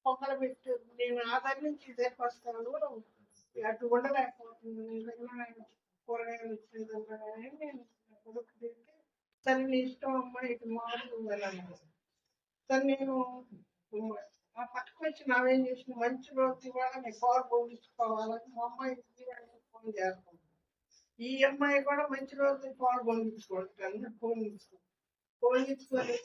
పొంగల్ పెట్టు నేను ఆధార్ నుంచి ఇదేకి వస్తాను అటు ఉండలేకపోతుంది నిజంగా కూరగాయలు వచ్చేదన్నా కానీ నేను కొడుకు తింటే సరే నీ ఇష్టం అమ్మ ఇటు మారు వెళ్ళాను సరే నేను ఆ పక్కకు వచ్చి నావేం చేసిన మంచి రోజు ఇవాళ నేను కారు పంపించుకోవాలని మా అమ్మాయి ఫోన్ చేస్తాను ఈ అమ్మాయి కూడా మంచి రోజు కారు పంపించుకుంటాను ఫోన్ ఇచ్చుకొని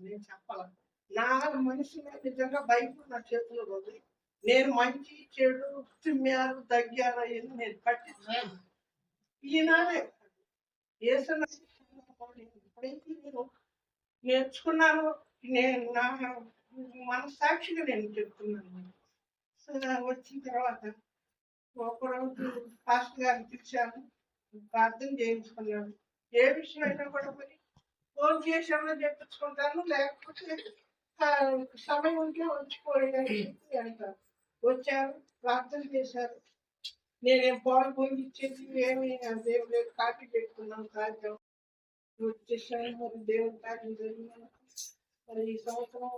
నేను చెప్పాలి నా మనిషి నిజంగా బైక్ నా చేతిలో ఉంది నేను మంచి చెడు తుమ్మారు దగ్గారు అని నేను పట్టించాను ఈనాడే నేను నేర్చుకున్నాను నేను నా మనసాక్షిగా నేను చెప్తున్నాను వచ్చిన తర్వాత ఒకరోజు పాస్టర్ గారిని పిలిచాను ప్రార్థన చేయించుకున్నాను ఏ విషయం అయినా కూడా మరి ఫోన్ చేసామో చెప్పించుకుంటాను లేకపోతే సమయం ఉంటే వచ్చిపోయాను అంటారు వచ్చారు ప్రార్థన చేశారు నేనేం పాలు పొంగిచ్చేది ఏమి దేవుడు కాపీ పెట్టుకున్నాను కార్యం వచ్చేసాను మరి దేవుడి కార్యం జరిగినాను మరి ఈ సంవత్సరం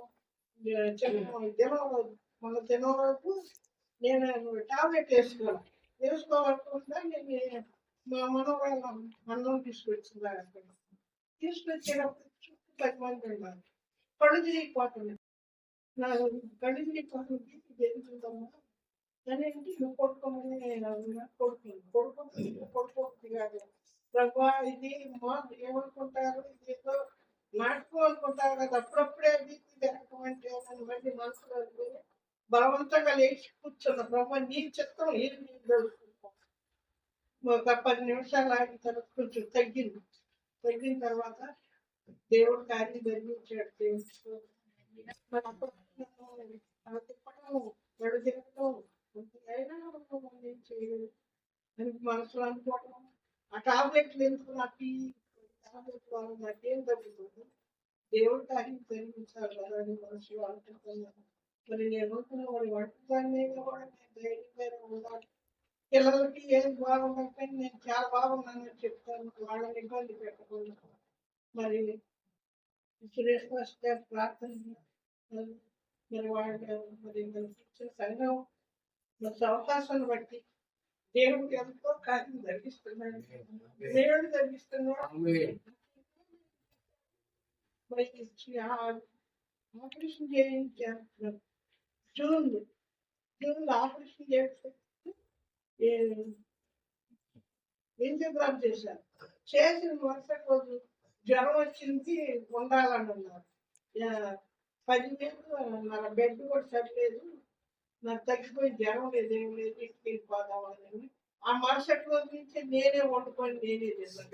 మన దినం వరకు నేను టాబ్లెట్ వేసుకోవాలనుకుంటా నేను మా మనవాళ్ళ అన్నం తీసుకొచ్చిందా తీసుకొచ్చేటప్పుడు చుట్టూ 10 మంది ఉన్నారు కళ్ళు తిరిగిపోతుంది నా కళ్ళు తిరిగిపోతుంది జరుగుతుందమ్మా అని నువ్వు కొడుకోమని కొడుకోతుంది కాదు ప్రభా ఇది మా ఏమనుకుంటారు ఇదేదో నాటుకో అనుకుంటారు కదా అప్పుడప్పుడే బీపీ జరగమంటే నన్ను మళ్ళీ మనసులో బలవంతంగా లేచి కూర్చున్న ప్రభా నీ చిత్తం ఏం ఒక 10 నిమిషాలు ఆగిన తర్వాత కొంచెం తగ్గిన తర్వాత దేవుడు కార్యం జరిగించాడు దేవుడు తిప్పడం గడు తిరగడం అయినా నేను చేయలేదు అని మనసులో అనుకోవడం ఆ టాబ్లెట్లు ఎందుకు నాకు టాబ్లెట్ వల్ల నాకేం తగ్గుతుంది దేవుడు కార్యం జరిగించాలి కదా అని మనసులో అనుకుంటున్నాను మరి నేను వాడి వంటదాన్ని కూడా నేను ధైర్యంగా ఉండాలి పిల్లలకి ఏది బాగుందంటే నేను చాలా బాగున్నానని చెప్తాను వాళ్ళని ఇబ్బంది పెట్టకుండా మరి సురేష్ మాస్టర్ గారి ప్రార్థన మరి వాళ్ళు మరి ఇచ్చిన సంఘం మరి అవకాశాన్ని బట్టి దేవుడు ఎంతో కార్యం జరిగిస్తున్నాడు దేవుడు జరిగిస్తున్నాడు మరి ఆపరేషన్ చేయించారు జూన్లో ఆపరేషన్ చేస్తే ఎంజియోగ్రామ్ చేశారు చేసిన మరుసటి రోజు జ్వరం వచ్చింది ఉండాలని ఉన్నారు 10 వేలు నా బెడ్ కూడా సరిలేదు నాకు తగ్గిపోయి జ్వరం లేదు ఏం లేదు ఇంటికి వెళ్ళిపోదామని ఆ మరుసటి రోజు నుంచి నేనే వండుకొని నేనే చేశాను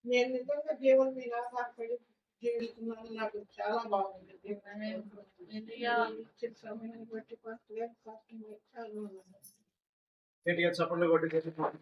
నేను నిజంగా దేవుని మీద ఆధారపడి జీవిస్తున్నాను నాకు చాలా బాగుంది సమయాన్ని బట్టి చెప్పండి